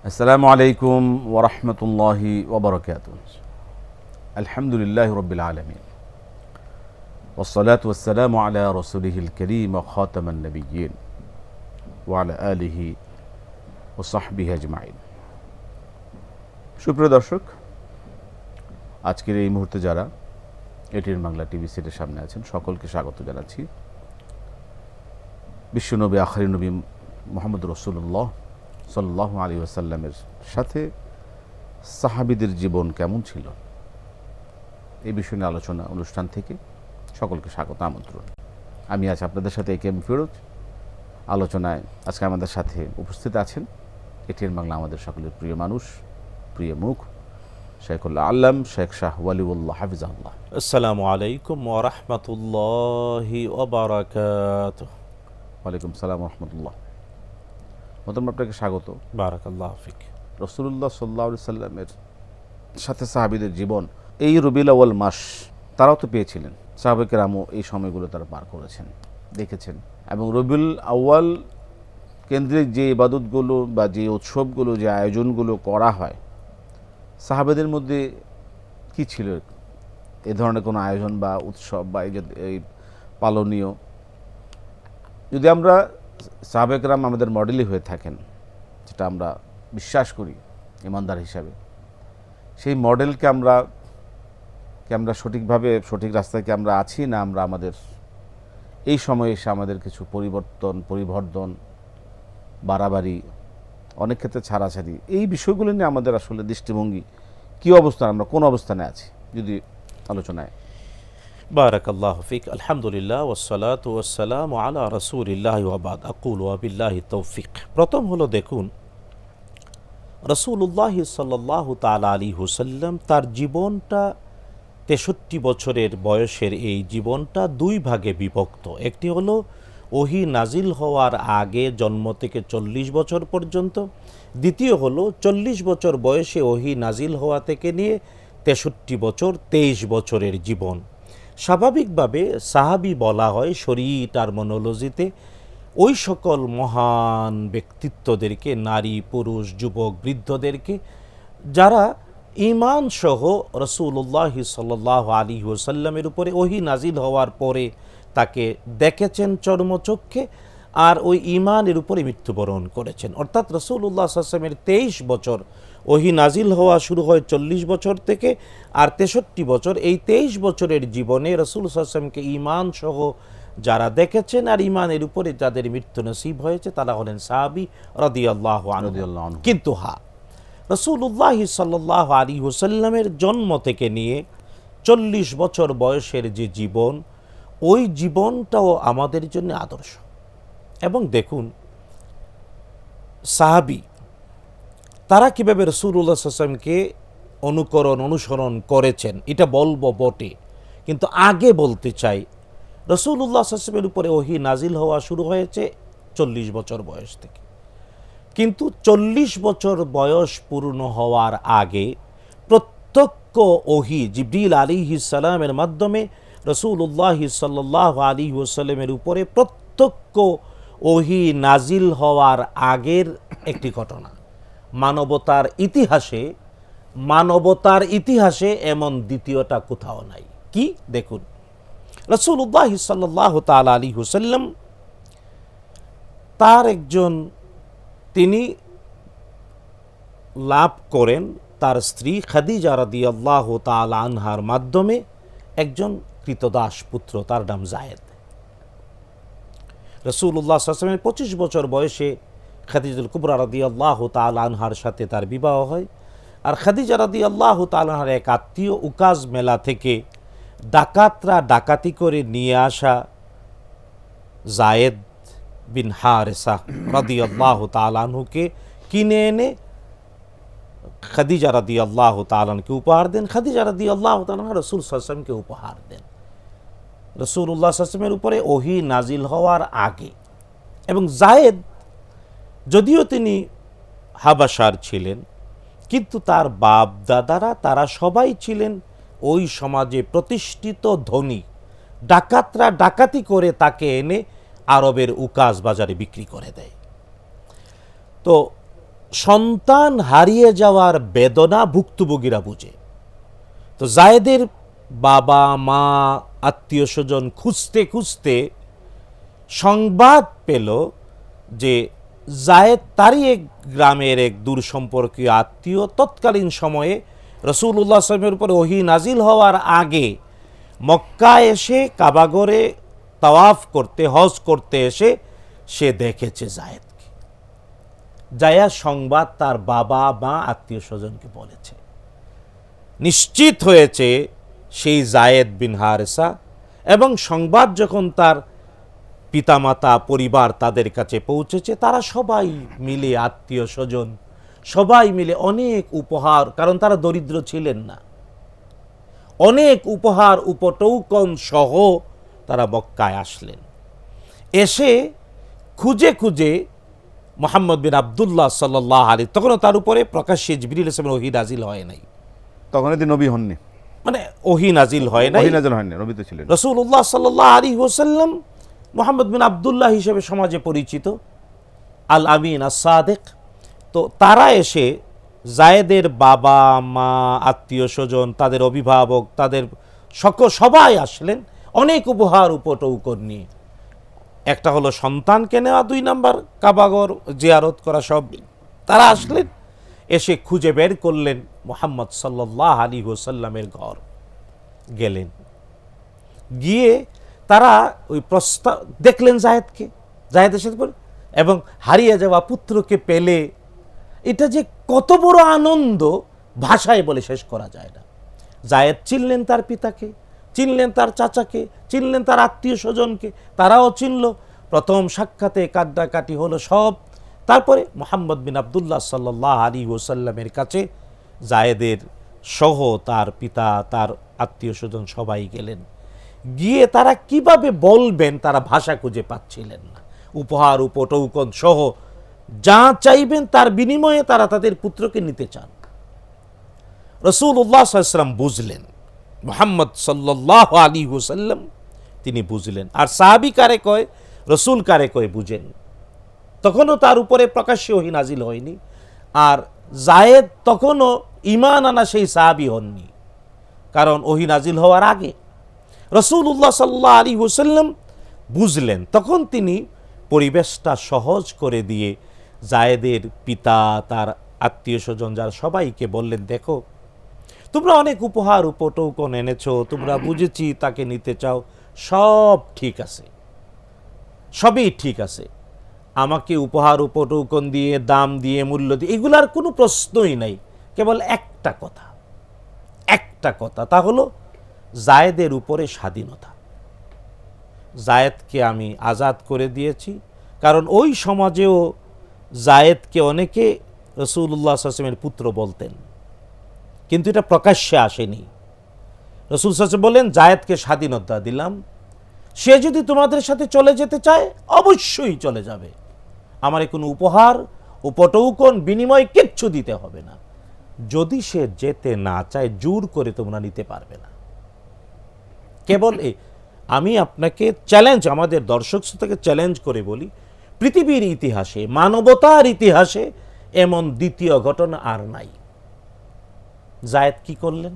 আসসালামু আলাইকুম ওয়া রাহমাতুল্লাহি ওয়া বারাকাতুহু। আলহামদুলিল্লাহি রাব্বিল আলামিন। ওয়াসসালাতু ওয়াসসালামু আলা রাসূলিহিল কারীম ওয়া খাতামান নাবিয়্যিন ওয়া আলা আলিহি ওয়া সাহবিহি আজমাইন। সুপ্রিয় দর্শক, আজকের এই মুহূর্তে যারা এটিএন বাংলা টিভি সেটের সামনে আছেন সকলকে স্বাগত জানাচ্ছি। বিশ্বনবী আখিরি নবী মুহাম্মদ রাসূলুল্লাহ সাল্লাল্লাহু আলাইহি ওয়াসাল্লামের সাথে সাহাবীদের জীবন কেমন ছিল, এই বিষয় নিয়ে আলোচনা অনুষ্ঠান থেকে সকলকে স্বাগত আমন্ত্রণ। আমি আজ আপনাদের সাথে একেএম ফিরোজ। আলোচনায় আজকে আমাদের সাথে উপস্থিত আছেন এটিএন বাংলা আমাদের সকলের প্রিয় মানুষ, প্রিয় মুখ, শেখুল্লাহ আল্লাম শেখ শাহ ওয়ালিউল্লাহ হাফিজাহুল্লাহ। আসসালামু আলাইকুম ওয়া রাহমাতুল্লাহি ওয়া বারাকাতুহু। ওয়ালাইকুম সালাম ওয়া রাহমাতুল্লাহ। প্রথমে আপনাকে স্বাগত। বারাকাল্লাহু ফিক। রাসূলুল্লাহ সাল্লাল্লাহু আলাইহি সাল্লামের সাথে সাহাবীদের জীবন, এই রবিউল আউয়াল মাস তারাও তো পেয়েছিলেন, সাহাবা কেরামও এই সময়গুলো তারা পার করেছেন, দেখেছেন। এবং রবিউল আউয়াল কেন্দ্রিক যে ইবাদতগুলো বা যে উৎসবগুলো, যে আয়োজনগুলো করা হয়, সাহাবাদের মধ্যে কি ছিল এ ধরনের কোনো আয়োজন বা উৎসব বা এই পালনীয়? যদি আমরা সাহাবা কেরাম আমাদের মডেলই হয়ে থাকেন, যেটা আমরা বিশ্বাস করি ইমানদার হিসাবে, সেই মডেলকে আমরা সঠিকভাবে সঠিক রাস্তায় কি আমরা আছি, না আমরা আমাদের এই সময়ে এসে আমাদের কিছু পরিবর্তন, বাড়াবাড়ি, অনেক ক্ষেত্রে ছাড়াছাড়ি, এই বিষয়গুলো নিয়ে আমাদের আসলে দৃষ্টিভঙ্গি কী অবস্থান, আমরা কোন অবস্থানে আছি, যদি আলোচনায়। বারাকাল্লাহু ফিক। আলহামদুলিল্লাহ ওয়াসসালাতু ওয়াসসালামু আলা রাসূলিল্লাহি ওয়া বাদ। আকুলু ওয়া বিল্লাহি তৌফিক। প্রথম হলো, দেখুন, রাসূলুল্লাহ সাল্লাল্লাহু তাআলা আলাইহি ওয়াসাল্লাম তার জীবনটা ৬৩ বছরের বয়সের এই জীবনটা দুই ভাগে বিভক্ত। একটি হলো ওহী নাজিল হওয়ার আগে জন্ম থেকে ৪০ বছর পর্যন্ত, দ্বিতীয় হলো ৪০ বছর বয়সে ওহী নাজিল হওয়া থেকে নিয়ে ৬৩ বছর ২৩ বছরের জীবন। স্বাভাবিকভাবে সাহাবী বলা হয় শরীয়ী টার্মিনোলজিতে ওই সকল মহান ব্যক্তিত্বদেরকে, নারী, পুরুষ, যুবক, বৃদ্ধদেরকে যারা ঈমান সহ রাসূলুল্লাহ সাল্লাল্লাহু আলাইহি ওয়াসাল্লামের উপরে ওহী নাজিল হওয়ার পরে তাকে দেখেছেন চর্মচক্ষে, আর ওই ঈমানের উপরে মৃত্যুবরণ করেছেন। অর্থাৎ রাসূলুল্লাহ সাল্লাল্লাহু আলাইহি ওয়াসাল্লামের ২৩ বছর, ওহী নাজিল হওয়া শুরু হয় ৪০ বছর থেকে, আর ৬৩ বছর, এই ২৩ বছরের জীবনে রাসূল সাল্লাল্লাহু আলাইহি ওয়াসাল্লামকে ঈমান সহ যারা দেখেছেন আর ঈমানের উপরে যাদের মৃত্যু নসিব হয়েছে তারা হলেন সাহাবী রাদিয়াল্লাহু আনহু। কিন্তু রাসূলুল্লাহ সাল্লাল্লাহু আলাইহি ওয়াসাল্লামের জন্ম থেকে নিয়ে ৪০ বছর বয়সের যে জীবন, ওই জীবনটাও আমাদের জন্য আদর্শ। এবং দেখুন, সাহাবী তারা কীভাবে রাসূলুল্লাহ সাল্লাল্লাহু আলাইহি ওয়াসাল্লামকে অনুসরণ করেছেন এটা বলবো বটে, কিন্তু আগে বলতে চাই রাসূলুল্লাহ সাল্লাল্লাহু আলাইহি ওয়াসাল্লামের উপরে ওহী নাজিল হওয়া শুরু হয়েছে ৪০ বছর বয়স থেকে, কিন্তু ৪০ বছর বয়স পূর্ণ হওয়ার আগে প্রত্যক্ষ ওহী জিবরিল আলাইহিস সালামের মাধ্যমে রাসূলুল্লাহ সাল্লাল্লাহু আলাইহি ওয়াসাল্লামের উপরে প্রত্যক্ষ ওহী নাজিল হওয়ার আগের একটি ঘটনা। মানবতার ইতিহাসে এমন দ্বিতীয়টা কোথাও নাই। কি? দেখুন, রাসূলুল্লাহ সাল্লাল্লাহু তাআলা আলাইহি ওয়াসাল্লাম তার তিনি লাভ করেন তার স্ত্রী খাদিজা রাদিয়াল্লাহু তাআলা আনহার মাধ্যমে একজন কৃতদাস পুত্র, তার নাম যায়েদ। রাসূলুল্লাহ সাল্লাল্লাহু আলাইহি ওয়াসাল্লামের ২৫ বছর বয়সে খাদিজাতুল কুবরা রাদিয়াল্লাহু তাআলা আনহার সাথে তার বিবাহ হয়। আর খাদিজা রাদিয়াল্লাহু তাআলা আনহার এক আত্মীয় উকাজ মেলা থেকে ডাকাতরা ডাকাতি করে নিয়ে আসা যায়েদ বিন হারেসা রাদিয়াল্লাহু তাআলা আনহুকে কিনে এনে খাদিজা রাদিয়াল্লাহু তাআলা আনহাকে উপহার দেন। খাদিজা রাদিয়াল্লাহু তাআলা আনহা রাসূল সাল্লাল্লাহু আলাইহি ওয়াসাল্লামকে উপহার দেন রাসূলুল্লাহ সাল্লাল্লাহু আলাইহি ওয়াসাল্লামের উপরে ওহী নাজিল হওয়ার আগে। এবং যায়েদ যদিও তিনি হাবাসার ছিলেন, কিন্তু তার বাপ দাদারা তারা সবাই ছিলেন ওই সমাজে প্রতিষ্ঠিত ধনী। ডাকাতরা ডাকাতি করে তাকে এনে আরবের উকাজ বাজারে বিক্রি করে দেয়। তো সন্তান হারিয়ে যাওয়ার বেদনা ভুক্তভোগীরা বুঝে। তো জায়েদের বাবা মা আত্মীয় স্বজন খুঁজতে খুঁজতে সংবাদ পেল যে জায়েদ তারই এক গ্রামের এক দূর সম্পর্কীয় আত্মীয় তৎকালীন সময়ে রাসূলুল্লাহ সাল্লাল্লাহু আলাইহি ওয়াসাল্লামের উপরে ওহী নাজিল হওয়ার আগে মক্কায় এসে কাবাগরে তাওয়াফ করতে, হজ করতে এসে সে দেখেছে জায়েদকে। যায়া সংবাদ তার বাবা মা আত্মীয় স্বজনকে বলেছে। নিশ্চিত হয়েছে সেই জায়েদ বিন হারেসা, এবং সংবাদ যখন তার পিতামাতা পরিবার তাদের কাছে পৌঁছেছে, তারা সবাই মিলে আত্মীয় স্বজন সবাই মিলে অনেক উপহার, কারণ তারা দরিদ্র ছিলেন না, অনেক উপহার উপটৌকন সহ তারা মক্কায় আসলেন। এসে খুঁজে খুঁজে মুহাম্মদ বিন আবদুল্লাহ সাল্লাল্লাহু আলাইহি, তখনও তার উপরে প্রকাশ্যে জিবরিল আলাইহিস সালামের ওহী নাজিল হয় নাই, তখন তিনি নবী হননি, মানে ওহী নাজিল হয় নাই, ওহী নাজিল হয়নি, নবী তো ছিলেন। রাসূলুল্লাহ সাল্লাল্লাহু আলাইহি ওয়াসাল্লাম মুহাম্মদ বিন আবদুল্লাহ হিসেবে সমাজে পরিচিত, আল আমিন আস সাদিক। তো তারা এসে জায়েদের বাবা মা আত্মীয় স্বজন তাদের অভিভাবক তাদের সবাই আসলেন অনেক উপহার উপটৌকন নিয়ে। একটা হলো সন্তানকে নেওয়া, 2 নাম্বার কাবাগর জিয়ারত করা, সব তারা আসলেন। এসে খুঁজে বের করলেন মুহাম্মদ সাল্লাল্লাহু আলাইহি ওয়াসাল্লামের ঘর, গেলেন। গিয়ে তারা ওই প্রস্তাব দেখলেন জায়েদকে, জায়েদের সাথে এবং হারিয়ে যাওয়া পুত্রকে পেলে এটা যে কত বড় আনন্দ ভাষায় বলে শেষ করা যায় না। জায়েদ চিনলেন তার পিতাকে, চিনলেন তার চাচাকে, চিনলেন তার আত্মীয় স্বজনকে, তারাও চিনল। প্রথম সাক্ষাতে কান্নাকাটি হলো সব। তারপরে মুহাম্মদ বিন আবদুল্লাহ সাল্লাল্লাহু আলাইহি ওয়াসাল্লামের কাছে জায়েদের সহ তার পিতা তার আত্মীয় স্বজন সবাই গেলেন। গিয়ে তারা কিভাবে বলবেন তারা ভাষা খুঁজে পাচ্ছিলেন না। উপহার উপটৌকন সহ যা চাইবেন তার বিনিময়ে তারা তাদের পুত্রকে নিতে চান। রাসূলুল্লাহ সাল্লাল্লাহু আলাইহি ওয়াসাল্লাম বুঝলেন, মুহাম্মদ সাল্লাল্লাহু আলাইহি ওয়াসাল্লাম তিনি বুঝলেন। আর সাহাবী কারে কয়, রাসূল কারে কয় বুঝেন। তখনও তার উপরে প্রকাশ্যে ওহী নাজিল হয়নি, আর জায়েদ তখনও ঈমান আনা সেই সাহাবী হননি, কারণ ওহী নাজিল হওয়ার আগে। রাসূলুল্লাহ সাল্লাল্লাহু আলাইহি ওয়াসাল্লাম বুঝলেন, তখন তিনি পরিবেশটা সহজ করে দিয়ে জায়েদের পিতা তার আত্মীয় স্বজন যারা সবাইকে বললেন, দেখো তোমরা অনেক উপহার উপটৌকন এনেছো, তোমরা বুঝেছি তাকে নিতে চাও, সব ঠিক আছে, সবই ঠিক আছে। আমাকে উপহার উপটৌকন দিয়ে দাম দিয়ে মূল্য দিয়ে এগুলার কোনো প্রশ্নই নাই। কেবল একটা কথা, তা হলো জায়েদের উপরে স্বাধীনতা। জায়েদকে আমি আজাদ করে দিয়েছি, কারণ ওই সমাজেও জায়েদকে অনেকে রাসূলুল্লাহ সাল্লাল্লাহু আলাইহি ওয়াসাল্লামের পুত্র বলতেন, কিন্তু এটা প্রকাশ্যে আসেনি। রাসূল সাল্লাল্লাহু আলাইহি ওয়াসাল্লাম বলেন, জায়েদকে স্বাধীনতা দিলাম, সে যদি তোমাদের সাথে চলে যেতে চায় অবশ্যই চলে যাবে, আমার কোনো উপহার উপটৌকন বিনিময় কিচ্ছু দিতে হবে না। যদি সে যেতে না চায় জোর করে তোমরা নিতে পারবে না। কেবল আমি আপনাকে চ্যালেঞ্জ, আমাদের দর্শক শ্রোতাকে চ্যালেঞ্জ করে বলি, পৃথিবীর ইতিহাসে মানবতার ইতিহাসে এমন দ্বিতীয় ঘটনা আর নাই। জায়েদ কি করলেন?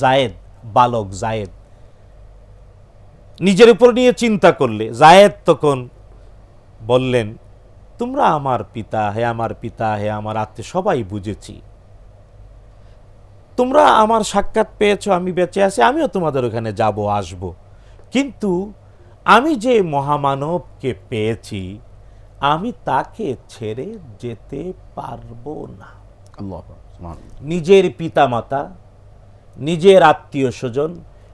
জায়েদ বালক, জায়েদ নিজের উপর নিয়ে চিন্তা করলে জায়েদ তখন বললেন, তোমরা আমার পিতা, হে আমার পিতা, হে আমার আত্মীয় সবাই বুঝেছি, তোমরা আমার সাক্ষাৎ পেয়েছো, আমি বেঁচে আছি, আমিও তোমাদের ওখানে যাব আসব, কিন্তু আমি যে মহামানবকে পেয়েছি আমি তাকে ছেড়ে যেতে পারবো না। আল্লাহু আকবার। নিজের পিতামাতা, নিজের আত্মীয় স্বজন,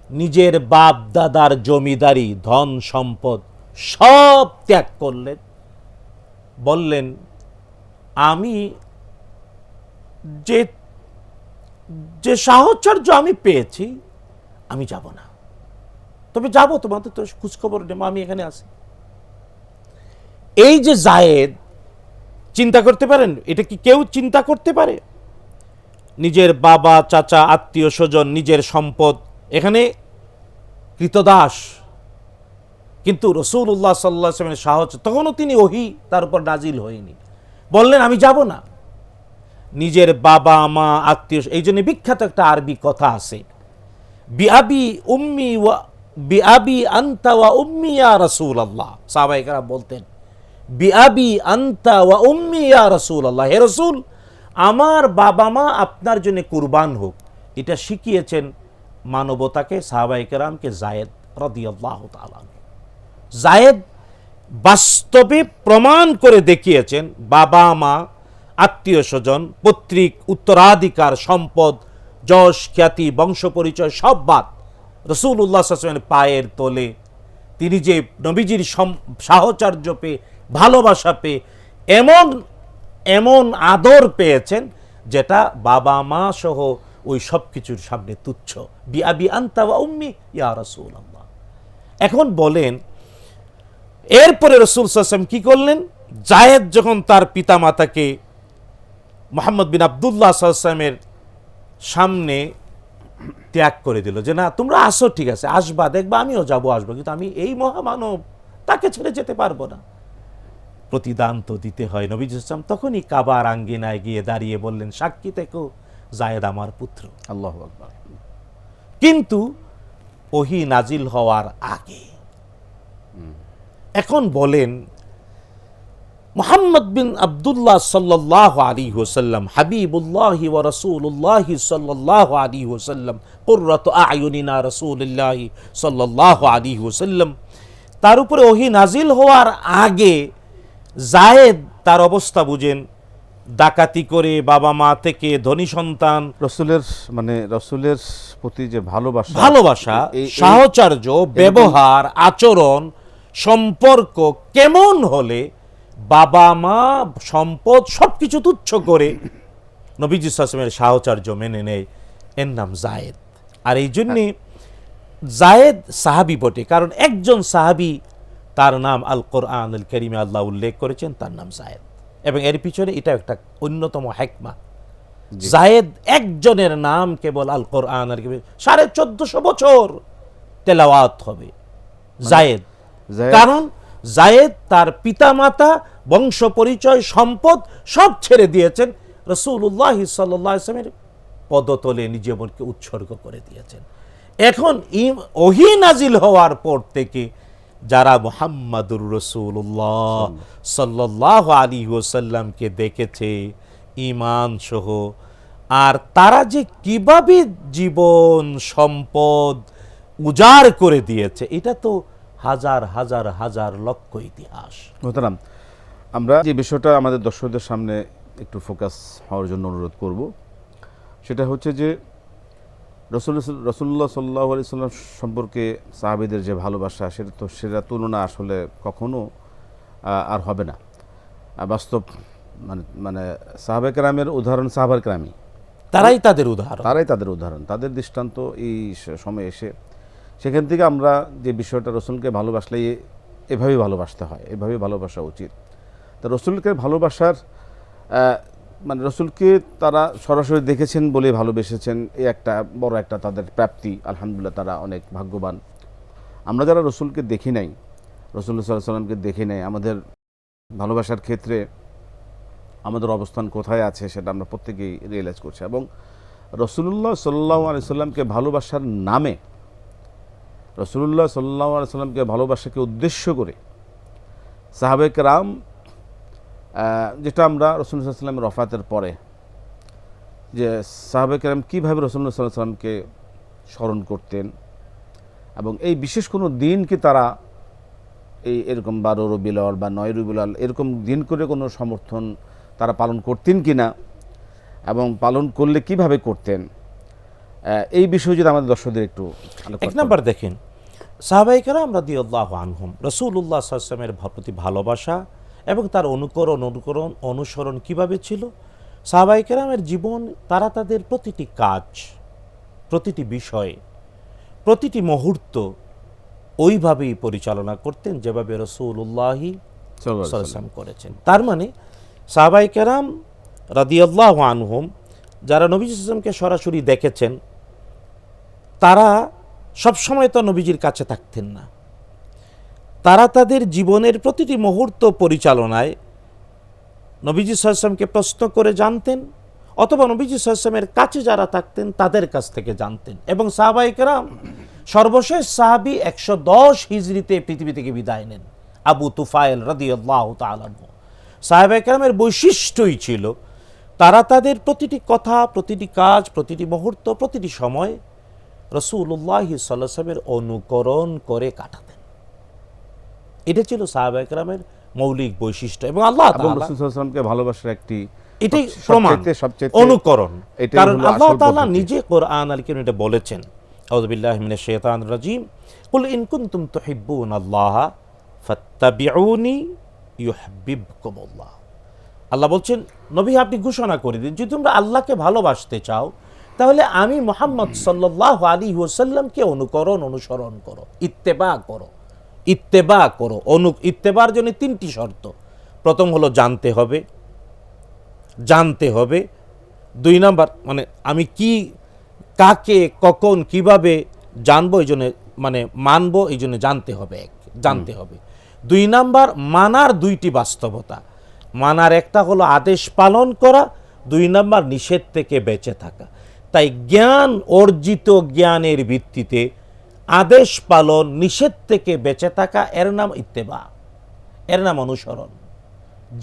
নিজের বাপ দাদার জমিদারি ধন সম্পদ সব ত্যাগ করলেন, বললেন আমি যে সাহচর্য আমি পেয়েছি আমি যাব না, তবে যাব তোমাদের তো খোঁজখবর নেব, আমি এখানে আছি। এই যে জায়েদ, চিন্তা করতে পারেন, এটা কি কেউ চিন্তা করতে পারে? নিজের বাবা চাচা আত্মীয় স্বজন নিজের সম্পদ এখানে কৃতদাস, কিন্তু রাসূলুল্লাহ সাল্লাল্লাহু আলাইহি ওয়াসাল্লামের সাহস, তখনও তিনি ওহী তার উপর নাজিল হয়নি, বললেন আমি যাব না। নিজের বাবা মা আত্মীয়, এই জন্য বিখ্যাত একটা আরবি কথা আছে, বিআবি উম্মি ওয়া বিআবি আনতা ওয়া উম্মি ইয়া রাসূলুল্লাহ। সাহাবায়ে কেরাম বলতেন বিআবি আনতা ওয়া উম্মি ইয়া রাসূলুল্লাহ, হে রাসূল আমার বাবা মা আপনার জন্য কুরবান হোক। এটা শিখিয়েছেন মানবতাকে, সাহাবায়ে কেরামকে যায়েদ রাদিয়াল্লাহু তাআলা। যায়েদ বাস্তবে প্রমাণ করে দেখিয়েছেন বাবা মা, আত্মীয় স্বজন, পৈতৃক উত্তরাধিকার, সম্পদ, যশ খ্যাতি, বংশ পরিচয় সব বাদ, রাসূলুল্লাহ সাল্লাল্লাহু আলাইহি ওয়াসাল্লামের পায়ের তলে তিনি যে নবীজির সাহচর্য পেয়ে, ভালোবাসা পেয়ে, এমন এমন আদর পেয়েছেন যেটা বাবা মা সহ ওই সব কিছুর সামনে তুচ্ছ। বিআবি আনতা ওয়া উম্মি ইয়া রাসূলুল্লাহ। এখন বলেন এরপরে রাসূল সাল্লাল্লাহু আলাইহি ওয়াসাল্লাম কি করলেন? যায়েদ যখন তার পিতামাতাকে মুহাম্মদ বিন আব্দুল্লাহ সাল্লাল্লাহু আলাইহি ওয়াসাল্লামের সামনে ত্যাগ করে দিল, যে না তোমরা আসো, ঠিক আছে আসবা, দেখবা আমিও যাবো আসবো, কিন্তু আমি এই মহামানব তাকে ছেড়ে যেতে পারবো না। প্রতিদান তো দিতে হয়। নবী সাল্লাল্লাহু আলাইহি ওয়াসাল্লাম তখনই কাবার আঙ্গিনায় গিয়ে দাঁড়িয়ে বললেন, সাক্ষী থেকো যায়েদ আমার পুত্র। আল্লাহু আকবার। কিন্তু ওহী নাজিল হওয়ার আগে। এখন বলেন মুহাম্মদ বিন আব্দুল্লাহ সাল্লাল্লাহু আলাইহি ওয়াসাল্লাম হাবিবুল্লাহি ওয়া রাসূলুল্লাহি সাল্লাল্লাহু আলাইহি ওয়াসাল্লাম কুররাতু আয়ুনিনা রাসূলুল্লাহি সাল্লাল্লাহু আলাইহি ওয়াসাল্লাম, তার উপরে ওহী নাজিল হওয়ার আগে যায়েদ তার অবস্থা বুঝেন, ডাকাতি করে বাবা মা থেকে ধনী সন্তান, রসুলের প্রতি যে ভালোবাসা, সাহচর্য, ব্যবহার, আচরণ, সম্পর্ক কেমন হলে বাবা মা, সম্পদ সবকিছু তুচ্ছ করে নবীজি সাল্লাল্লাহু আলাইহি ওয়াসাল্লামের সাহচর্য মেনে নেয়, এর নাম যায়েদ। আর এই জন্যে যায়েদ সাহাবী বটে, কারণ একজন সাহাবী তার নাম আল কোরআনুল কারীমে আল্লাহ উল্লেখ করেছেন, তার নাম যায়েদ। এবং এর পিছনে এটা একটা অন্যতম হিকমা। যায়েদ একজনের নাম কেবল আল কোরআন আর 1450 বছর তেলাওয়াত হবে যায়েদ, কারণ যায়েদ তার পিতামাতা, বংশ পরিচয়, সম্পদ সব ছেড়ে দিয়েছেন, রাসূলুল্লাহ সাল্লাল্লাহু আলাইহি ওয়াসাল্লামের পদতলে নিজেকে উৎসর্গ করে দিয়েছেন। এখন ওহী নাজিল হওয়ার পর থেকে যারা মুহাম্মাদুর রাসূলুল্লাহ সাল্লাল্লাহু আলাইহি ওয়াসাল্লামকে দেখেছে ঈমান সহ, আর তারা যে কিভাবে জীবন সম্পদ উজাড় করে দিয়েছে, এটা তো হাজার হাজার হাজার লক্ষ ইতিহাস। মোহতারাম, আমরা যে বিষয়টা আমাদের দর্শকদের সামনে একটু ফোকাস হওয়ার জন্য অনুরোধ করব, সেটা হচ্ছে যে রাসূলুল্লাহ সাল্লাল্লাহু আলাইহি ওয়াসাল্লাম সম্পর্কে সাহাবীদের যে ভালোবাসা, সেটা তুলনা আসলে কখনো আর হবে না। বাস্তব মানে সাহাবায়ে কেরামের উদাহরণ সাহাবায়ে কেরামই, তারাই তাদের উদাহরণ, তাদের দৃষ্টান্ত এই সময়ে এসে, সেখান থেকে আমরা যে বিষয়টা রসুলকে ভালোবাসলে এভাবেই ভালোবাসতে হয়, এভাবেই ভালোবাসা উচিত। তো রসুলকে ভালোবাসার রসুলকে তারা সরাসরি দেখেছেন বলে ভালোবেসেছেন, এই একটা বড় একটা তাদের প্রাপ্তি। আলহামদুলিল্লাহ, তারা অনেক ভাগ্যবান। আমরা যারা রসুলকে দেখি নাই, রাসূলুল্লাহ সাল্লাল্লাহু আলাইহি ওয়াসাল্লামকে দেখি নাই, আমাদের ভালোবাসার ক্ষেত্রে আমাদের অবস্থান কোথায় আছে সেটা আমরা প্রত্যেকেই রিয়েলাইজ করছি। এবং রাসূলুল্লাহ সাল্লাল্লাহু আলাইহি ওয়াসাল্লামকে ভালোবাসার নামে, রাসূলুল্লাহ সাল্লাল্লাহু আলাইহি ওয়াসাল্লামকে ভালোবাসাকে উদ্দেশ্য করে সাহাবায়ে কেরাম, যেটা আমরা রাসূলুল্লাহ সাল্লাল্লাহু আলাইহি ওয়াসাল্লামের ওফাতের পরে যে সাহাবায়ে কেরাম কীভাবে রাসূলুল্লাহ সাল্লাল্লাহু আলাইহি ওয়াসাল্লামকে স্মরণ করতেন, এবং এই বিশেষ কোনো দিন কি তারা এরকম 12 রবিউল আউয়াল বা 9 রবিউল আউয়াল এরকম দিন করে কোনো সমর্থন তারা পালন করতেন কিনা, এবং পালন করলে কিভাবে করতেন, এই বিষয়ে যদি আমাদের দর্শকদের একটু এক নাম্বার দেখেন, সাহাবায়ে কেরাম রাদিয়াল্লাহু আনহুম রাসূলুল্লাহ সাল্লাল্লাহু আলাইহি ওয়াসাল্লামের প্রতি ভালোবাসা এবং তার অনুসরণ কিভাবে ছিল। সাহাবায়ে কেরামের জীবন, তারা তাদের প্রতিটি কাজ, প্রতিটি বিষয়, প্রতিটি মুহূর্ত ওইভাবেই পরিচালনা করতেন যেভাবে রাসূলুল্লাহ সাল্লাল্লাহু আলাইহি ওয়াসাল্লাম করেছেন। তার মানে সাহাবায়ে কেরাম রাদিয়াল্লাহু আনহুম যারা নবী সাল্লাল্লাহু আলাইহি ওয়াসাল্লামকে সরাসরি দেখেছেন, তারা সবসময় তো নবীজির কাছে থাকতেন না। তারা তাদের জীবনের প্রতিটি মুহূর্ত পরিচালনায় নবীজি সাল্লাল্লাহু আলাইহি ওয়াসাল্লামকে প্রশ্ন করে জানতেন, অথবা নবীজি সাল্লাল্লাহু আলাইহি ওয়াসাল্লামের কাছে যারা থাকতেন তাদের কাছ থেকে জানতেন। এবং সাহাবায়ে কেরাম, সর্বশেষ সাহাবী 110 হিজরিতে পৃথিবী থেকে বিদায় নেন, আবু তুফাইল রাদিয়াল্লাহু তাআলা আনহু। সাহাবায়ে কেরামের বৈশিষ্ট্যই ছিল তারা তাদের প্রতিটি কথা, প্রতিটি কাজ, প্রতিটি মুহূর্ত, প্রতিটি সময় রাসূলুল্লাহ সাল্লাল্লাহু আলাইহি ওয়াসাল্লামের অনুকরণ করে কাটাতেন। এটা ছিল সাহাবায়ে কেরামের মৌলিক বৈশিষ্ট্য। এবং আল্লাহ এবং তাআলা রাসূল সাল্লাল্লাহু আলাইহি ওয়াসাল্লামকে ভালোবাসার একটি এটাই প্রমাণ, সবচেয়ে অনুকরণ। এটাই কারণ হলো আল্লাহ আসল তাআলা পদ্ধতি। নিজে কোরআন আল কারীমে এটা বলেছেন, আউযু বিল্লাহি মিনাশ শাইতানির রাজীম, কুল ইন কুনতুম তুহিব্বুনাল্লাহ ফাত্তাবিউনি ইউহিব্বুকুমুল্লাহ। আল্লাহ বলছেন, নবী আপনি ঘোষণা করে দিন, যদি তোমরা আল্লাহকে ভালোবাসতে চাও তাহলে আমি মুহাম্মদ সাল্লাল্লাহু আলাইহি ওয়াসাল্লামকে অনুসরণ করো, ইত্তেবা করো। ইত্তেবা করো, ইত্তেবার জন্য 3টি শর্ত। প্রথম হলো জানতে হবে, 2 নাম্বার মানে আমি কি, কাকে, কখন, কিভাবে জানবো, এই জন্য মানে মানবো, এই জন্য জানতে হবে। 2 নাম্বার মানার 2টি বাস্তবতা। মানার একটা হলো আদেশ পালন করা, 2 নাম্বার নিষেধ থেকে বেঁচে থাকা। তাই জ্ঞান, অর্জিত জ্ঞানের ভিত্তিতে আদেশ পালন, নিষেধ থেকে বেঁচে থাকা, এর নাম ইত্তেবা, এর নাম অনুসরণ।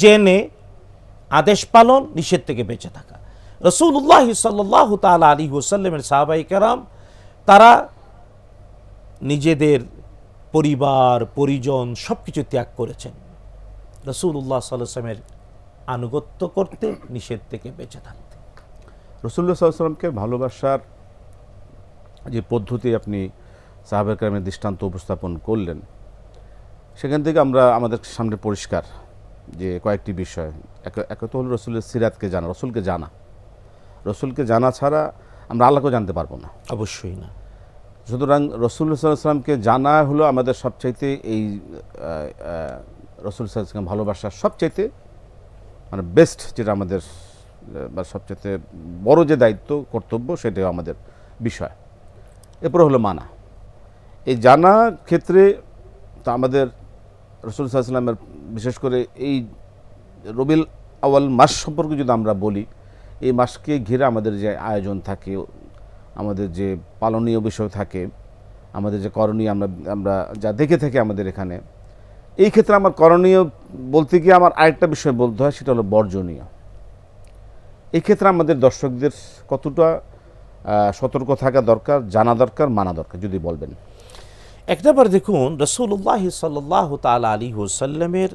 জেনে আদেশ পালন, নিষেধ থেকে বেঁচে থাকা। রাসূলুল্লাহ সাল্লাল্লাহু তাআলা আলাইহি ওয়াসাল্লামের সাহাবায়ে কেরাম তারা নিজেদের পরিবার, পরিজন সবকিছু ত্যাগ করেছেন রাসূলুল্লাহ সাল্লাল্লাহু আলাইহি ওয়াসাল্লামের আনুগত্য করতে, নিষেধ থেকে বেঁচে থাকতে। রাসূলুল্লাহ সাল্লাল্লাহু আলাইহি ওয়াসাল্লামকে ভালোবাসার যে পদ্ধতি আপনি সাহাবায়ে কেরামের দৃষ্টান্ত উপস্থাপন করলেন, সেখান থেকে আমরা আমাদের সামনে পরিষ্কার যে কয়েকটি বিষয়। এক তো হলো রসুলের সিরাতকে জানা, রসুলকে জানা ছাড়া আমরা আল্লাহকেও জানতে পারবো না, অবশ্যই না। সুতরাং রসুল্লাহ সাল্লাল্লাহু আলাইহি ওয়াসাল্লামকে জানা হলো আমাদের সবচাইতে এই রসুল সাল্লাল্লাহু আলাইহি ওয়াসাল্লাম ভালোবাসার সবচাইতে মানে বেস্ট, যেটা আমাদের বা সবচাইতে বড় যে দায়িত্ব, কর্তব্য, সেটাও আমাদের বিষয়। এরপরে হলো মানা। এই জানা ক্ষেত্রে তো আমাদের রসুল সাল্লাল্লাহু আলাইহি ওয়াসাল্লামের বিশেষ করে এই রবিউল আউয়াল মাস সম্পর্কে যদি আমরা বলি, এই মাসকে ঘিরে আমাদের যে আয়োজন থাকে, আমাদের যে পালনীয় বিষয় থাকে, আমাদের যে করণীয় আমরা যা দেখে থাকি আমাদের এখানে, এই ক্ষেত্রে আমার করণীয় বলতে গিয়ে আমার আরেকটা বিষয় বলতে হয়, সেটা হলো বর্জনীয়। এই ক্ষেত্রে আমাদের দর্শকদের কতটা সতর্ক থাকা দরকার, জানা দরকার, মানা দরকার, যদি বলবেন। একবার দেখুন, রাসূলুল্লাহ সাল্লাল্লাহু তাআলা আলাইহি ওয়াসাল্লামের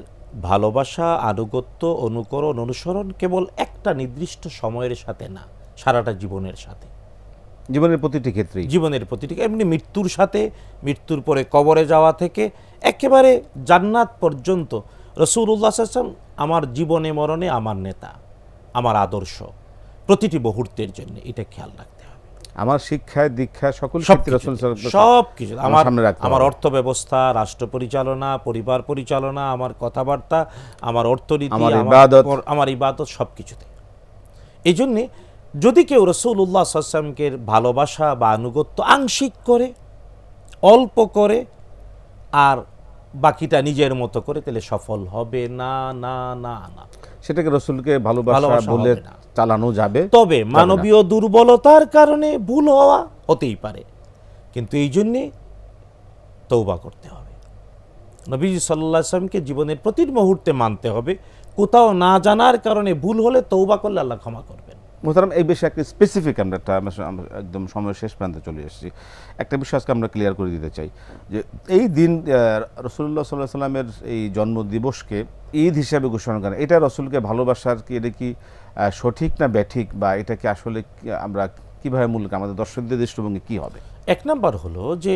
ভালোবাসা, আনুগত্য, অনুকরণ, অনুসরণ কেবল একটা নির্দিষ্ট সময়ের সাথে না, সারাটা জীবনের সাথে, জীবনের প্রতিটি ক্ষেত্রেই, জীবনের প্রতিটি, এমনি মৃত্যুর সাথে, মৃত্যুর পরে কবরে যাওয়া থেকে একেবারে জান্নাত পর্যন্ত রাসূলুল্লাহ সাল্লাল্লাহু আলাইহি ওয়াসাল্লাম আমার জীবনে মরণে আমার নেতা, আমার আদর্শ, প্রতিটি মুহূর্তের জন্য। এটা খেয়াল রাখতে হবে। আমার শিক্ষায়, দীক্ষায়, সকল ক্ষেত্রে রাসূল সাল্লাল্লাহু আলাইহি ওয়াসাল্লাম সবকিছু, আমার হবে। অর্থ ব্যবস্থা, রাষ্ট্র পরিচালনা, পরিবার পরিচালনা, আমার কথাবার্তা, আমার অর্থনীতি, আমার ইবাদত, সবকিছুতে। এই জন্যে যদি কেউ রাসূলুল্লাহ সাল্লাল্লাহু আলাইহি ওয়াসাল্লামকে ভালোবাসা বা আনুগত্য আংশিক করে, অল্প করে, আর বাকিটা নিজের মতো করে, তাহলে সফল হবে না, না, না, না। সেটাকে রসুলকে ভালোবাসা বলে চালানো যাবে, তবে মানবীয় দুর্বলতার কারণে ভুল হতেই পারে, কিন্তু এই জন্যে তওবা করতে হবে। নবীজি সাল্লাল্লাহু আলাইহি ওয়াসাল্লামকে জীবনের প্রতিটি মুহূর্তে মানতে হবে। কোথাও না জানার কারণে ভুল হলে তওবা করলে আল্লাহ ক্ষমা করবেন। মোহতারাম, এই বিষয়ে একটা স্পেসিফিক আমরা একদম সময় শেষ প্রান্তে চলে এসেছি, একটা বিষয় আজকে আমরা ক্লিয়ার করে দিতে চাই যে এই দিন রাসূলুল্লাহ সাল্লাল্লাহু আলাইহি ওয়াসাল্লামের এই জন্মদিবসকে ঈদ হিসাবে ঘোষণা করেন, এটা রসুলকে ভালোবাসার কি, এটা কি সঠিক না ব্যাঠিক, বা এটা কি আসলে আমরা কীভাবে মূল্য, আমাদের দর্শকদের দৃষ্টিভঙ্গি কী হবে? 1 নাম্বার হলো যে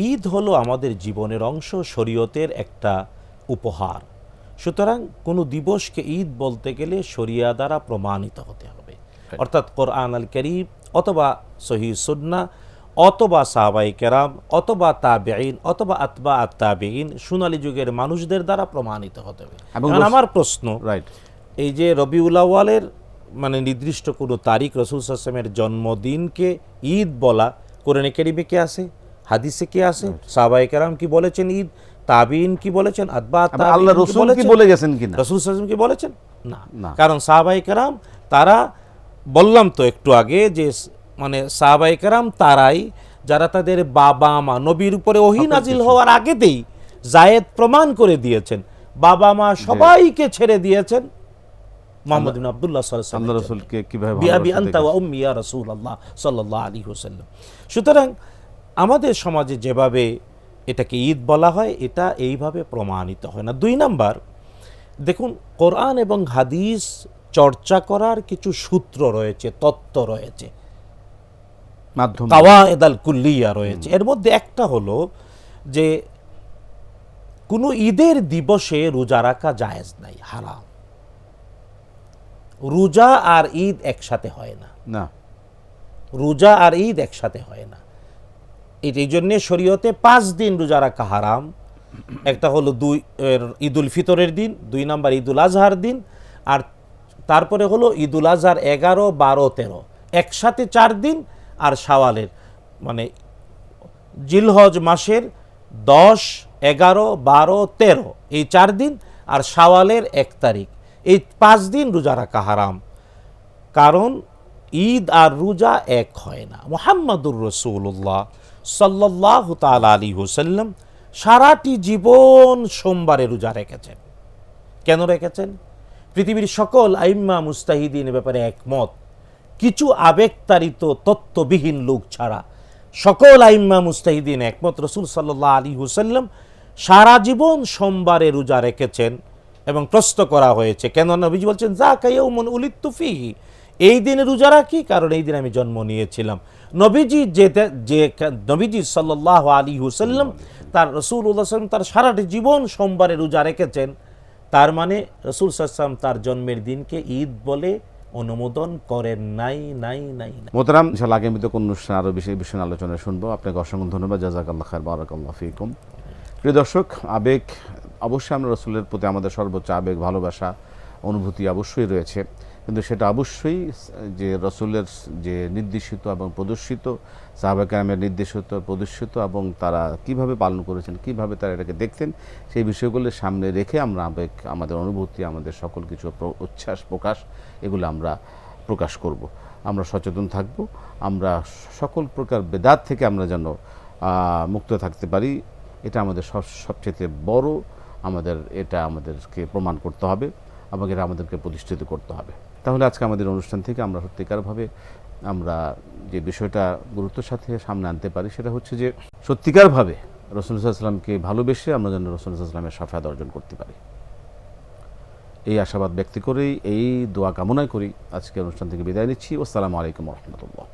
ঈদ হলো আমাদের জীবনের অংশ, শরীয়তের একটা উপহার। সুতরাং কোনো দিবসকে ঈদ বলতে গেলে শরিয়া দ্বারা প্রমাণিত হতে হবে, অর্থাৎ কোরআন আল কারীম অথবা সহিহ সুন্নাহ অথবা সাহাবায়ে কেরাম অথবা তাবেঈন অথবা আতবা আত-তাবেঈন, সোনালী যুগের মানুষদের দ্বারা প্রমাণিত হতে হবে। কারণ আমার প্রশ্ন, এই যে রবিউল আউয়ালের মানে নির্দিষ্ট কোনো তারিখ, রাসূল সাল্লাল্লাহু আলাইহি ওয়াসাল্লামের জন্মদিনকে ঈদ বলা কোরআনে কারীমে কি আছে, হাদিসে কি আছে, সাহাবায়ে কেরাম কি বলেছেন ঈদ, তাবেঈন কি বলেছেন, আতবা আত-তাবেঈন আল্লাহ রাসূল কি বলে গেছেন কিনা, রাসূল সাল্লাল্লাহু আলাইহি ওয়াসাল্লাম কি বলেছেন? না, না। কারণ সাহাবায়ে কেরাম তারা, বললাম তো একটু আগে যে মানে সাহাবায়ে কেরাম তারাই যারা তাদের বাবা মা নবীর উপরে ওহী সকল নাজিল কিছু। হওয়ার আগেতেই জায়েদ প্রমাণ করে দিয়েছেন, বাবা মা সবাইকে ছেড়ে দিয়েছেন মুহাম্মদ বিন আব্দুল্লাহ সাল্লাল্লাহু আলাইহি আল্লাহ ওয়াসাল্লাম, রসুলকে কিভাবে বিআবি ভালোবাসা আনতা ওয়া দেখেছেন। উম্মি ইয়া রাসূলুল্লাহ সাল্লাল্লাহু আলাইহি ওয়াসাল্লাম। সুতরাং আমাদের সমাজে যেভাবে এটাকে ঈদ বলা হয়, এটা এইভাবে প্রমাণিত হয় না। 2 নাম্বার, দেখুন কোরআন এবং হাদিস চর্চা করার কিছু সূত্র রয়েছে, তত্ত্ব রয়েছে, মাধ্যম কাওয়ায়েদ আল কুল্লিয়া রয়েছে। এর মধ্যে একটা হলো যে কোনো ঈদের দিবসে রোজা রাখা জায়েজ নাই, হারাম। রোজা আর ঈদ একসাথে হয় না, না, রোজা আর ঈদ একসাথে হয় না। এই জন্যে শরীয়তে 5 দিন রোজা রাখা হারাম। একটা হলো ঈদুল ফিতরের দিন, 2 নাম্বার ঈদুল আজহার দিন, আর তারপরে হলো ঈদুল আজহার 11, 12, 13 একসাথে 4 দিন, আর শাওয়ালের মানে জিলহজ মাসের 10, 11, 12, 13 এই 4 দিন, আর শাওয়ালের 1 তারিখ, এই 5 দিন রোজা রাখা হারাম। কারণ ঈদ আর রোজা এক হয় না। মুহাম্মাদুর রাসূলুল্লাহ সাল্লাল্লাহু তাআলা আলাইহি ওয়াসাল্লাম সারাটি জীবন সোমবারে রোজা রেখেছেন। কেন রেখেছেন? পৃথিবীর সকল আইম্মা মুস্তাহিদিন এ ব্যাপারে একমত, কিছু আবেগতাড়িত তত্ত্ববিহীন লোক ছাড়া সকল আইম্মা মুস্তাহিদিন একমত, রাসূল সাল্লাল্লাহু আলাইহি ওয়াসাল্লাম সারা জীবন সোমবারে রোজা রেখেছেন। এবং প্রশ্ন করা হয়েছে কেন, নবীজি বলছেন যাকা ইয়াউমুন উলিদতু ফীহি, এই দিনে রোজা রাখি কারণ এই দিন আমি জন্ম নিয়েছিলাম। নবীজি সাল্লাল্লাহু আলাইহি ওয়াসাল্লাম তার রাসূলুল্লাহ সাল্লাল্লাহু আলাইহি ওয়াসাল্লাম তার সারাটি জীবন সোমবারে রোজা রেখেছেন, তার মানে রাসূল সাল্লাল্লাহু আলাইহি ওয়াসাল্লাম তার জন্মের দিনকে ঈদ বলে অনুমোদন করেন নাই। মোহতারাম, ইনশাআল্লাহ আগামীতে কোন অনুষ্ঠান আরো বেশি বিষয় আলোচনা শুনবো। আপনাকে অসংখ্য ধন্যবাদ। জাযাকাল্লাহ খায়র, বারাকাল্লাহু ফীকুম। প্রিয় দর্শক, আবেগ অবশ্যই আমরা রসুলের প্রতি আমাদের সর্বোচ্চ আবেগ, ভালোবাসা, অনুভূতি অবশ্যই রয়েছে, কিন্তু সেটা অবশ্যই যে রসুলের যে নির্দেশিত এবং প্রদর্শিত, সাহাবায়ে কেরামের নির্দেশিত প্রদর্শিত এবং তারা কিভাবে পালন করেছেন, কিভাবে তারা এটাকে দেখতেন, সেই বিষয়গুলো সামনে রেখে আমরা আবেগ, আমাদের অনুভূতি, আমাদের সকল কিছু উচ্ছ্বাস প্রকাশ, এগুলো আমরা প্রকাশ করব। আমরা সচেতন থাকব, আমরা সকল প্রকার বেদাত থেকে আমরা যেন মুক্ত থাকতে পারি। এটা আমাদের সবচেয়ে বড়, এটা আমাদেরকে প্রমাণ করতে হবে এবং এটা আমাদেরকে প্রতিষ্ঠিত করতে হবে। তাহলে আজকে আমাদের অনুষ্ঠান থেকে আমরা সত্যিকারভাবে আমরা যে বিষয়টা গুরুত্বের সাথে সামনে আনতে পারি, সেটা হচ্ছে যে সত্যিকারভাবে রাসূলুল্লাহ সাল্লাল্লাহু আলাইহি ওয়াসাল্লামকে ভালোবেসে আমরা যেন রাসূলুল্লাহ সাল্লাল্লাহু আলাইহি ওয়াসাল্লামের শাফায়াত অর্জন করতে পারি। এই আশাবাদ ব্যক্ত করেই, এই দোয়া কামনাই করি আজকের অনুষ্ঠান থেকে বিদায় নিচ্ছি। আসসালামু আলাইকুম ওয়া রাহমাতুল্লাহ।